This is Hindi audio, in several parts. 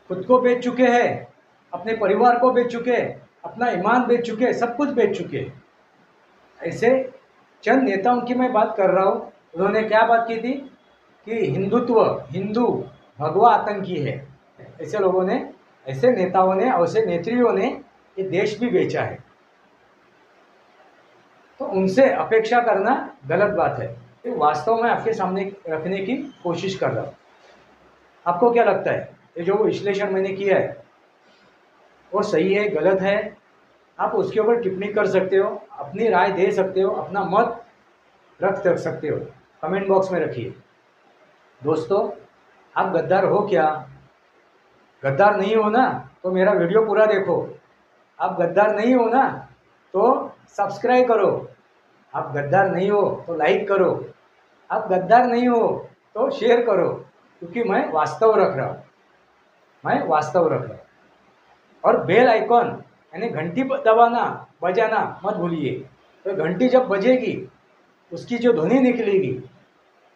खुद को बेच चुके हैं, अपने परिवार को बेच चुके हैं, अपना ईमान बेच चुके हैं, सब कुछ बेच चुके हैं। ऐसे चंद नेताओं की मैं बात कर रहा हूँ। उन्होंने क्या बात की थी कि हिंदुत्व, हिंदू भगवा आतंकी है। ऐसे लोगों ने, ऐसे नेताओं ने, ऐसे नेत्रियों ने ये देश भी बेचा है। तो उनसे अपेक्षा करना गलत बात है। तो वास्तव में आपके सामने रखने की कोशिश कर रहा हूँ। आपको क्या लगता है, ये जो विश्लेषण मैंने किया है वो सही है, गलत है? आप उसके ऊपर टिप्पणी कर सकते हो, अपनी राय दे सकते हो, अपना मत रख सकते हो। कमेंट बॉक्स में रखिए। दोस्तों, आप गद्दार हो क्या? गद्दार नहीं हो ना तो मेरा वीडियो पूरा देखो। आप गद्दार नहीं हो ना तो सब्सक्राइब करो। आप गद्दार नहीं हो तो लाइक करो। आप गद्दार नहीं हो तो शेयर करो, क्योंकि मैं वास्तव रख रहा हूँ। मैं वास्तव रख रहा हूँ। और बेल आइकॉन यानी घंटी दबाना, बजाना मत भूलिए। तो घंटी जब बजेगी, उसकी जो ध्वनि निकलेगी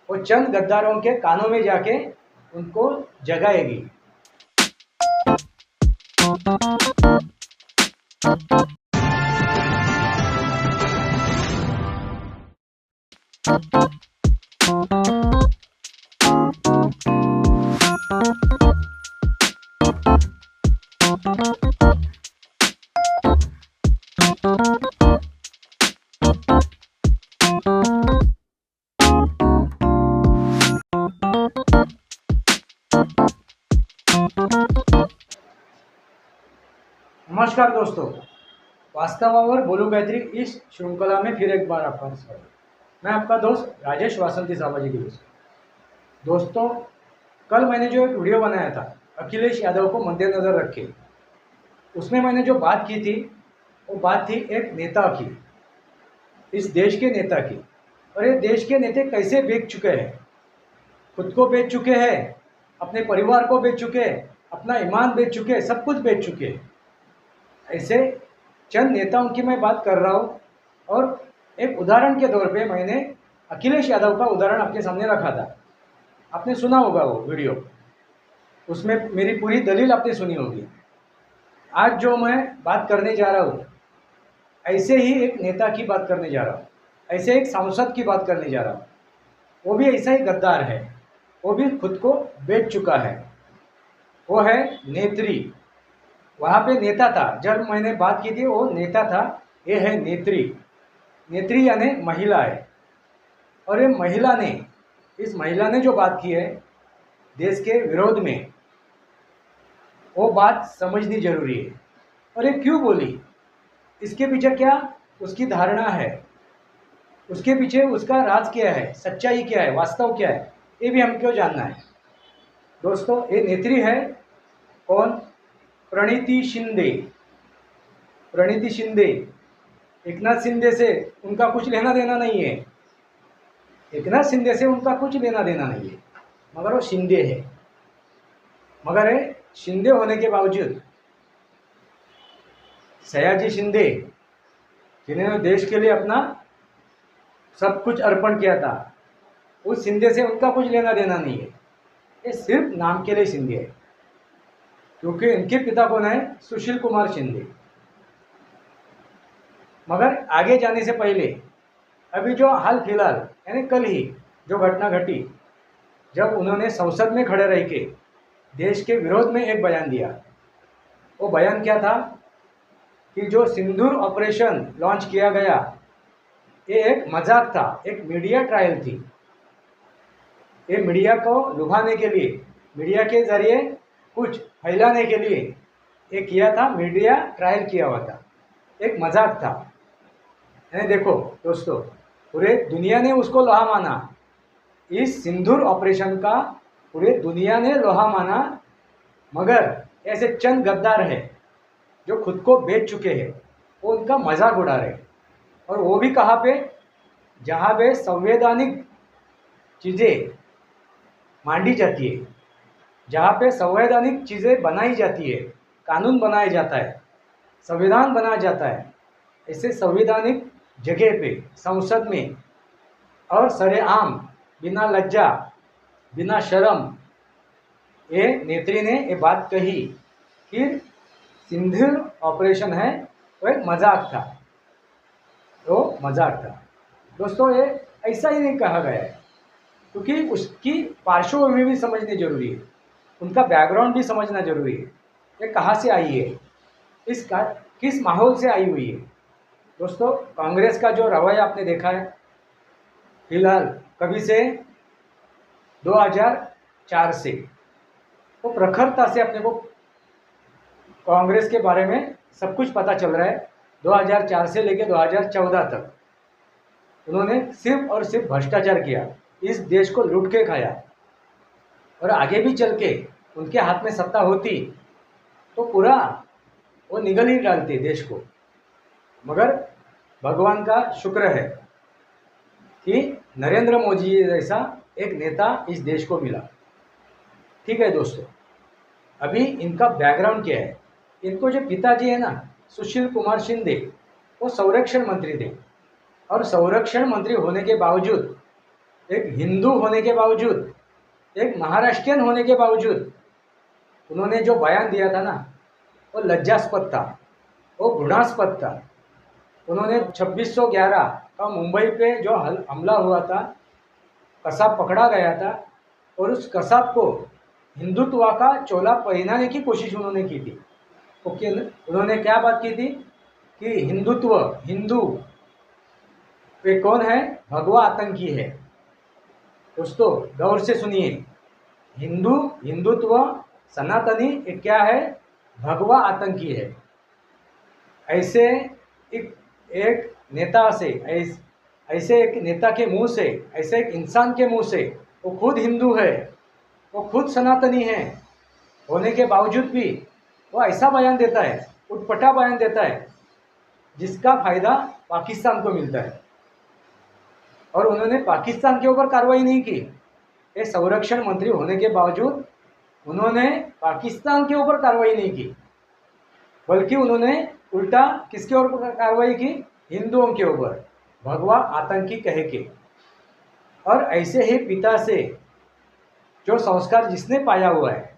वो चंद गद्दारों के कानों में जाके उनको जगाएगी। नमस्कार दोस्तों, वास्तवावर बोलू गायत्री इस श्रृंखला में फिर एक बार आपका स्वागत। मैं आपका दोस्त राजेश वासंती सामाजिक न्यूज। दोस्तों, कल मैंने जो एक वीडियो बनाया था अखिलेश यादव को मद्देनजर रखे, उसमें मैंने जो बात की थी वो बात थी एक नेता की, इस देश के नेता की। और ये देश के नेता कैसे बेच चुके हैं, खुद को बेच चुके हैं, अपने परिवार को बेच चुके हैं, अपना ईमान बेच चुके हैं, सब कुछ बेच चुके हैं। ऐसे चंद नेताओं की मैं बात कर रहा हूँ। और एक उदाहरण के तौर पे मैंने अखिलेश यादव का उदाहरण आपके सामने रखा था। आपने सुना होगा वो वीडियो, उसमें मेरी पूरी दलील आपने सुनी होगी। आज जो मैं बात करने जा रहा हूँ, ऐसे ही एक नेता की बात करने जा रहा हूँ, ऐसे एक सांसद की बात करने जा रहा हूँ। वो भी ऐसा ही गद्दार है, वो भी खुद को बेच चुका है। वो है नेत्री। वहाँ पे नेता था, जब मैंने बात की थी वो नेता था। ये है नेत्री। नेत्री यानी महिला है। और ये महिला ने, इस महिला ने जो बात की है देश के विरोध में, वो बात समझनी जरूरी है। और ये क्यों बोली, इसके पीछे क्या उसकी धारणा है, उसके पीछे उसका राज क्या है, सच्चाई क्या है, वास्तव क्या है, ये भी हमको जानना है। दोस्तों, ये नेत्री है कौन? प्रणीति शिंदे। प्रणीति शिंदे, एकनाथ शिंदे से उनका कुछ लेना देना नहीं है। एकनाथ शिंदे से उनका कुछ लेना देना नहीं है, मगर वो शिंदे है। मगर ये शिंदे होने के बावजूद सयाजी शिंदे, जिन्होंने देश के लिए अपना सब कुछ अर्पण किया था, उस शिंदे से उनका कुछ लेना देना नहीं है। ये सिर्फ नाम के लिए शिंदे है, क्योंकि इनके पिता कौन है? सुशील कुमार शिंदे। मगर आगे जाने से पहले अभी जो हाल फिलहाल यानी कल ही जो घटना घटी, जब उन्होंने संसद में खड़े रह के देश के विरोध में एक बयान दिया। वो बयान क्या था कि जो सिंदूर ऑपरेशन लॉन्च किया गया ये एक मजाक था, एक मीडिया ट्रायल थी। ये मीडिया को लुभाने के लिए, मीडिया के जरिए कुछ फैलाने के लिए ये किया था, मीडिया ट्रायल किया हुआ था, एक मजाक था। यानी देखो दोस्तों, पूरे दुनिया ने उसको लोहा माना, इस सिंदूर ऑपरेशन का पूरे दुनिया ने लोहा माना। मगर ऐसे चंद गद्दार हैं जो खुद को बेच चुके हैं, वो उनका मजाक उड़ा रहे। और वो भी कहाँ पे? जहाँ पे संवैधानिक चीज़ें मांडी जाती है, जहाँ पे संवैधानिक चीज़ें बनाई जाती है, कानून बनाया जाता है, संविधान बनाया जाता है, ऐसे संवैधानिक जगह पे संसद में और सरेआम बिना लज्जा बिना शर्म ये नेत्री ने ये बात कही कि सिंदूर ऑपरेशन है वो एक मजाक था, तो मजाक था। दोस्तों ये ऐसा ही नहीं कहा गया है, क्योंकि उसकी पार्श्वभूमि भी समझनी जरूरी है, उनका बैकग्राउंड भी समझना जरूरी है, ये कहाँ से आई है, किस माहौल से आई हुई है। दोस्तों कांग्रेस का जो रवैया आपने देखा है फिलहाल कभी से 2004 से, वो प्रखरता से अपने को कांग्रेस के बारे में सब कुछ पता चल रहा है। 2004 से लेकर 2014 तक उन्होंने सिर्फ और सिर्फ भ्रष्टाचार किया, इस देश को लूट के खाया, और आगे भी चल के उनके हाथ में सत्ता होती तो पूरा वो निगल ही डालते देश को। मगर भगवान का शुक्र है कि नरेंद्र मोदी जैसा एक नेता इस देश को मिला। ठीक है दोस्तों, अभी इनका बैकग्राउंड क्या है। इनको जो पिताजी है ना, सुशील कुमार शिंदे, वो संरक्षण मंत्री थे, और संरक्षण मंत्री होने के बावजूद, एक हिंदू होने के बावजूद, एक महाराष्ट्रियन होने के बावजूद उन्होंने जो बयान दिया था ना, वो लज्जास्पद था, वो घृणास्पद था। उन्होंने 2611 का मुंबई पे जो हमला हुआ था, कसाब पकड़ा गया था, और उस कसाब को हिंदुत्व का चोला पहनाने की कोशिश उन्होंने की थी। ओके, उन्होंने क्या बात की थी कि हिंदुत्व, हिंदू वे कौन है, भगवा आतंकी है। दोस्तों गौर से सुनिए, हिंदू, हिंदुत्व, सनातनी ये क्या है, भगवा आतंकी है। ऐसे एक नेता से, ऐसे एक नेता के मुंह से, ऐसे एक इंसान के मुंह से, वो खुद हिंदू है, वो खुद सनातनी है होने के बावजूद भी वो ऐसा बयान देता है, उटपटा बयान देता है, जिसका फायदा पाकिस्तान को मिलता है। और उन्होंने पाकिस्तान के ऊपर कार्रवाई नहीं की, ये संरक्षण मंत्री होने के बावजूद उन्होंने पाकिस्तान के ऊपर कार्रवाई नहीं की, बल्कि उन्होंने उल्टा किसके ऊपर कार्रवाई की, हिंदुओं के ऊपर, भगवा आतंकी कह के। और ऐसे ही पिता से जो संस्कार जिसने पाया हुआ है,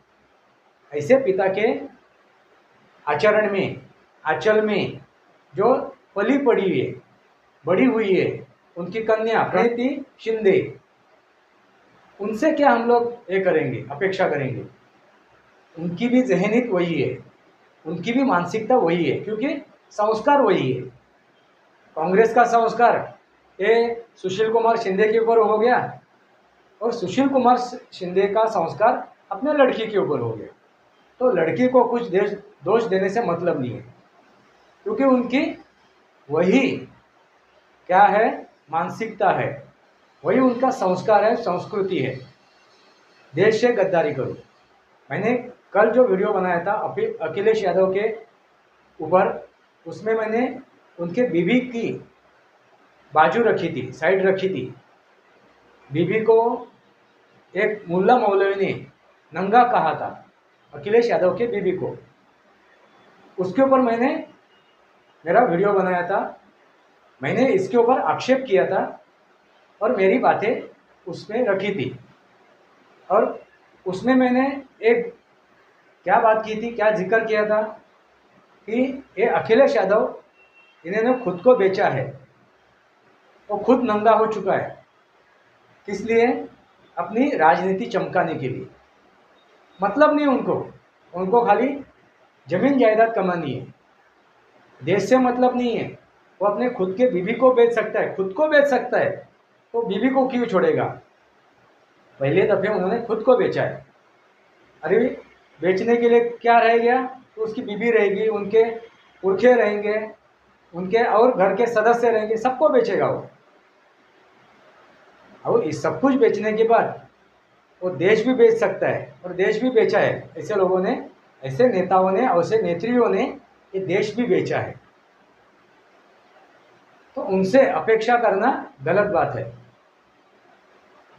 ऐसे पिता के आचरण में, आंचल में जो पली पड़ी है, बड़ी हुई है, उनकी कन्या प्रीति शिंदे, उनसे क्या हम लोग ये करेंगे, अपेक्षा करेंगे। उनकी भी ज़हनीत वही है, उनकी भी मानसिकता वही है, क्योंकि संस्कार वही है। कांग्रेस का संस्कार ये सुशील कुमार शिंदे के ऊपर हो गया, और सुशील कुमार शिंदे का संस्कार अपने लड़की के ऊपर हो गया। तो लड़की को कुछ दोष देने से मतलब नहीं है, क्योंकि उनकी वही क्या है, मानसिकता है, वही उनका संस्कार है, संस्कृति है। देश से गद्दारी करो। मैंने कल जो वीडियो बनाया था अखिलेश यादव के ऊपर, उसमें मैंने उनके बीवी की बाजू रखी थी, साइड रखी थी। बीवी को एक मुल्ला मौलवी ने नंगा कहा था, अखिलेश यादव के बीवी को। उसके ऊपर मैंने मेरा वीडियो बनाया था, मैंने इसके ऊपर आक्षेप किया था, और मेरी बातें उसमें रखी थी। और उसमें मैंने एक क्या बात की थी, क्या जिक्र किया था कि ये अखिलेश यादव, इन्होंने खुद को बेचा है, वो खुद नंगा हो चुका है, किस लिए, अपनी राजनीति चमकाने के लिए। मतलब नहीं उनको खाली जमीन जायदाद कमानी है, देश से मतलब नहीं है। वो अपने खुद के बीवी को बेच सकता है, खुद को बेच सकता है, तो बीवी को क्यों छोड़ेगा। पहले दफे उन्होंने खुद को बेचा है। अरे बेचने के लिए क्या रह गया, तो उसकी बीवी रहेगी, उनके पुरखे रहेंगे, उनके और घर के सदस्य रहेंगे, सबको बेचेगा वो। और इस सब कुछ बेचने के बाद वो देश भी बेच सकता है, और देश भी बेचा है। ऐसे लोगों ने, ऐसे नेताओं ने, ऐसे नेत्रियों ने ये देश भी बेचा है। तो उनसे अपेक्षा करना गलत बात है।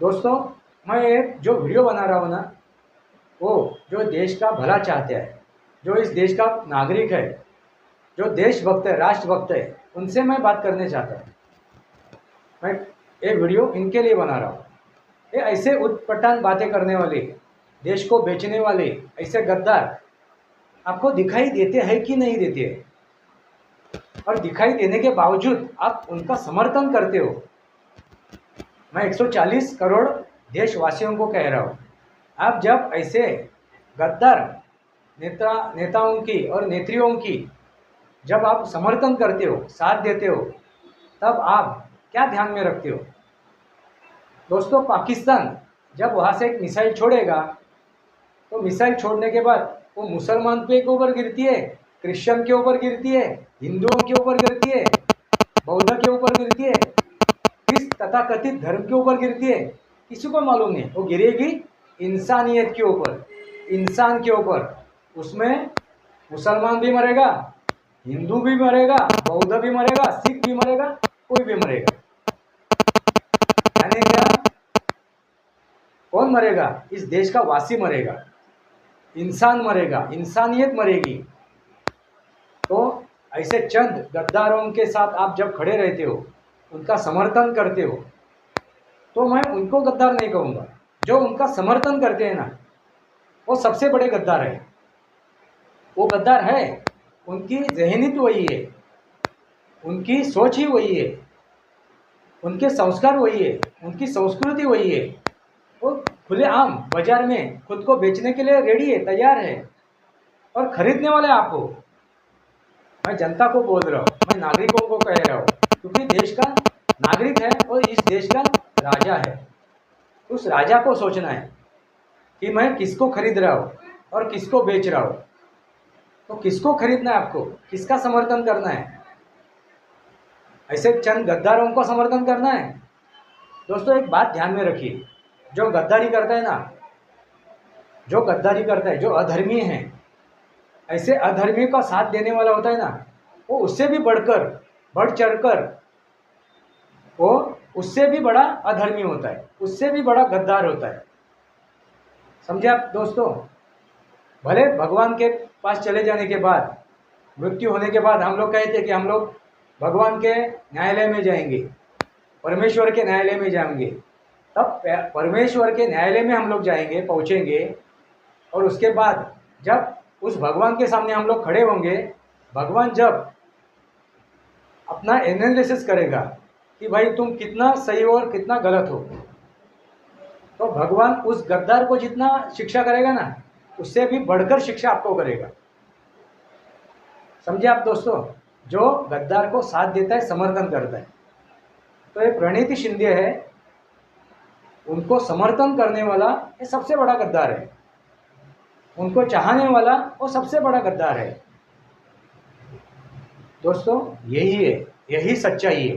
दोस्तों मैं एक जो वीडियो बना रहा हूँ ना, वो जो देश का भला चाहते हैं, जो इस देश का नागरिक है, जो देशभक्त है, राष्ट्रभक्त है, उनसे मैं बात करने चाहता हूँ। मैं ये वीडियो इनके लिए बना रहा हूँ। ये ऐसे उटपटांग बातें करने वाले देश को बेचने वाले ऐसे गद्दार आपको दिखाई देते हैं कि नहीं देते हैं? और दिखाई देने के बावजूद आप उनका समर्थन करते हो। मैं 140 करोड़ देशवासियों को कह रहा हूँ, आप जब ऐसे गद्दार नेताओं की और नेत्रियों की जब आप समर्थन करते हो, साथ देते हो, तब आप क्या ध्यान में रखते हो? दोस्तों, पाकिस्तान जब वहाँ से एक मिसाइल छोड़ेगा तो मिसाइल छोड़ने के बाद वो मुसलमान के ऊपर गिरती है, क्रिश्चियन के ऊपर गिरती है, हिंदुओं के ऊपर गिरती है, बौद्ध के ऊपर गिरती है, किस तथाकथित धर्म के ऊपर गिरती है किसी को मालूम नहीं। वो गिरेगी इंसानियत के ऊपर, इंसान के ऊपर। उसमें मुसलमान भी मरेगा, हिंदू भी मरेगा, बौद्ध भी मरेगा, सिख भी मरेगा, कोई भी मरेगा। यानी क्या? कौन मरेगा? इस देश का वासी मरेगा, इंसान मरेगा, इंसानियत मरेगी। तो ऐसे चंद गद्दारों के साथ आप जब खड़े रहते हो, उनका समर्थन करते हो, तो मैं उनको गद्दार नहीं कहूँगा। जो उनका समर्थन करते हैं ना, वो सबसे बड़े गद्दार है। वो गद्दार है, उनकी ज़हनीत वही है, उनकी सोच ही वही है, उनके संस्कार वही है, उनकी संस्कृति वही है। वो खुलेआम बाजार में खुद को बेचने के लिए रेडी है, तैयार है, और खरीदने वाले आप हो। मैं जनता को बोल रहा हूँ, मैं नागरिकों को कह रहा हूँ, क्योंकि देश का नागरिक है और इस देश का राजा है। उस राजा को सोचना है कि मैं किसको खरीद रहा हूँ और किसको बेच रहा हूँ। तो किसको खरीदना है आपको, किसका समर्थन करना है? ऐसे चंद गद्दारों को समर्थन करना है? दोस्तों, एक बात ध्यान में रखिए, जो गद्दारी करता है ना, जो गद्दारी करता है, जो अधर्मी है, ऐसे अधर्मी का साथ देने वाला होता है ना, वो उससे भी बढ़कर, बढ़ चढ़कर, वो उससे भी बड़ा अधर्मी होता है, उससे भी बड़ा गद्दार होता है। समझे आप दोस्तों? भले भगवान के पास चले जाने के बाद, मृत्यु होने के बाद हम लोग कहते हैं कि हम लोग भगवान के न्यायालय में जाएंगे, परमेश्वर के न्यायालय में जाएंगे। तब परमेश्वर के न्यायालय में हम लोग जाएंगे, पहुंचेंगे, और उसके बाद जब उस भगवान के सामने हम लोग खड़े होंगे, भगवान जब अपना एनालिसिस करेगा कि भाई तुम कितना सही हो और कितना गलत हो, तो भगवान उस गद्दार को जितना शिक्षा करेगा ना, उससे भी बढ़कर शिक्षा आपको करेगा। समझे आप दोस्तों? जो गद्दार को साथ देता है, समर्थन करता है। तो ये प्रणीति शिंदे है, उनको समर्थन करने वाला ये सबसे बड़ा गद्दार है, उनको चाहने वाला वो सबसे बड़ा गद्दार है। दोस्तों, यही है, यही सच्चाई है,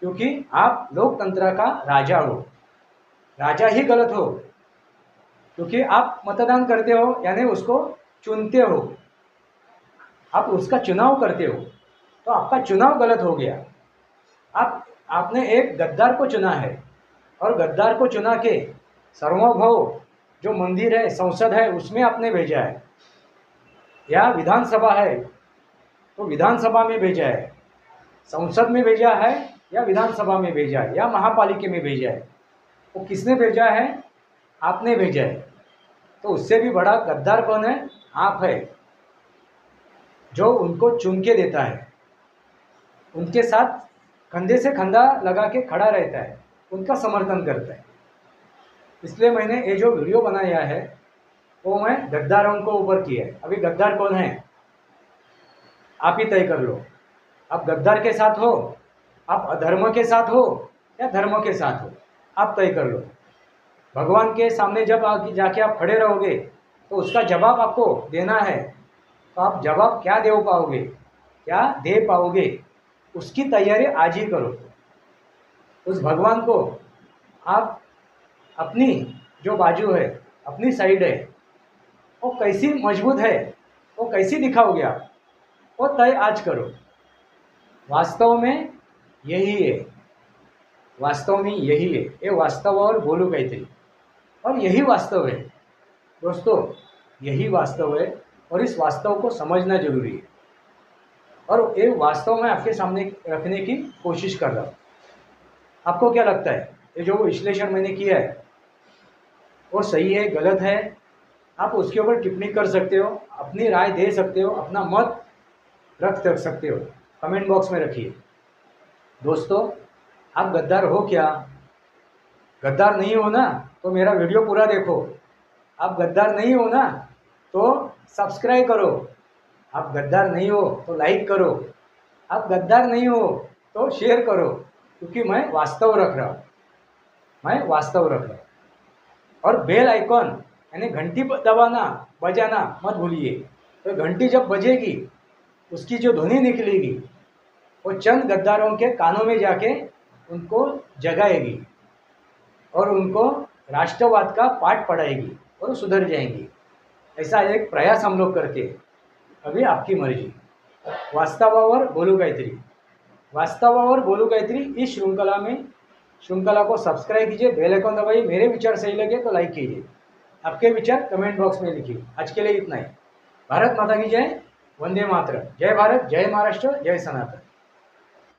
क्योंकि आप लोकतंत्र का राजा हो। राजा ही गलत हो, क्योंकि आप मतदान करते हो, यानी उसको चुनते हो, आप उसका चुनाव करते हो, तो आपका चुनाव गलत हो गया। आपने एक गद्दार को चुना है, और गद्दार को चुना के सर्वभव जो मंदिर है, संसद है, उसमें आपने भेजा है, या विधानसभा है तो विधानसभा में भेजा है, संसद में भेजा है या विधानसभा में भेजा है, या महापालिका में भेजा है। वो किसने भेजा है? आपने भेजा है। तो उससे भी बड़ा गद्दार कौन है? आप है, जो उनको चुन के देता है, उनके साथ कंधे से कंधा लगा के खड़ा रहता है, उनका समर्थन करता है। इसलिए मैंने ये जो वीडियो बनाया है वो मैं गद्दारों को ऊपर किया है। अभी गद्दार कौन है आप ही तय कर लो। आप गद्दार के साथ हो, आप अधर्म के साथ हो, या धर्म के साथ हो, आप तय कर लो। भगवान के सामने जब जाके आप खड़े रहोगे तो उसका जवाब आपको देना है। तो आप जवाब क्या दे पाओगे, क्या दे पाओगे, उसकी तैयारी आज ही करो। उस भगवान को आप अपनी जो बाजू है, अपनी साइड है, वो कैसी मजबूत है, वो कैसी दिखाओगे आप, वो तय आज करो। वास्तव में यही है, वास्तव में यही है, ये वास्तव और बोलू कहते, और यही वास्तव है दोस्तों, यही वास्तव है, और इस वास्तव को समझना जरूरी है। और ये वास्तव में आपके सामने रखने की कोशिश कर रहा हूँ। आपको क्या लगता है, ये जो विश्लेषण मैंने किया है वो सही है, गलत है, आप उसके ऊपर टिप्पणी कर सकते हो, अपनी राय दे सकते हो, अपना मत रख सकते हो। कमेंट बॉक्स में रखिए। दोस्तों, आप गद्दार हो क्या? गद्दार नहीं हो ना तो मेरा वीडियो पूरा देखो। आप गद्दार नहीं हो ना तो सब्सक्राइब करो। आप गद्दार नहीं हो तो लाइक करो। आप गद्दार नहीं हो तो शेयर करो, क्योंकि मैं वास्तव रख रहा हूँ। मैं वास्तव रख रहा हूँ। और बेल आइकॉन यानी घंटी दबाना, बजाना मत भूलिए। तो घंटी जब बजेगी, उसकी जो ध्वनि निकलेगी वो चंद गद्दारों के कानों में जाके उनको जगाएगी और उनको राष्ट्रवाद का पाठ पढ़ाएगी और सुधर जाएंगी। ऐसा एक प्रयास हम लोग करते हैं। अभी आपकी मर्जी। वास्तवावर बोलू काहीतरी, वास्तवावर बोलू काहीतरी इस श्रृंखला को सब्सक्राइब कीजिए, बेल आइकन दबाइए। मेरे विचार सही लगे तो लाइक कीजिए। आपके विचार कमेंट बॉक्स में लिखिए। आज के लिए इतना ही। भारत माता की जय। वंदे मातरम। जय भारत, जय महाराष्ट्र, जय सनातन।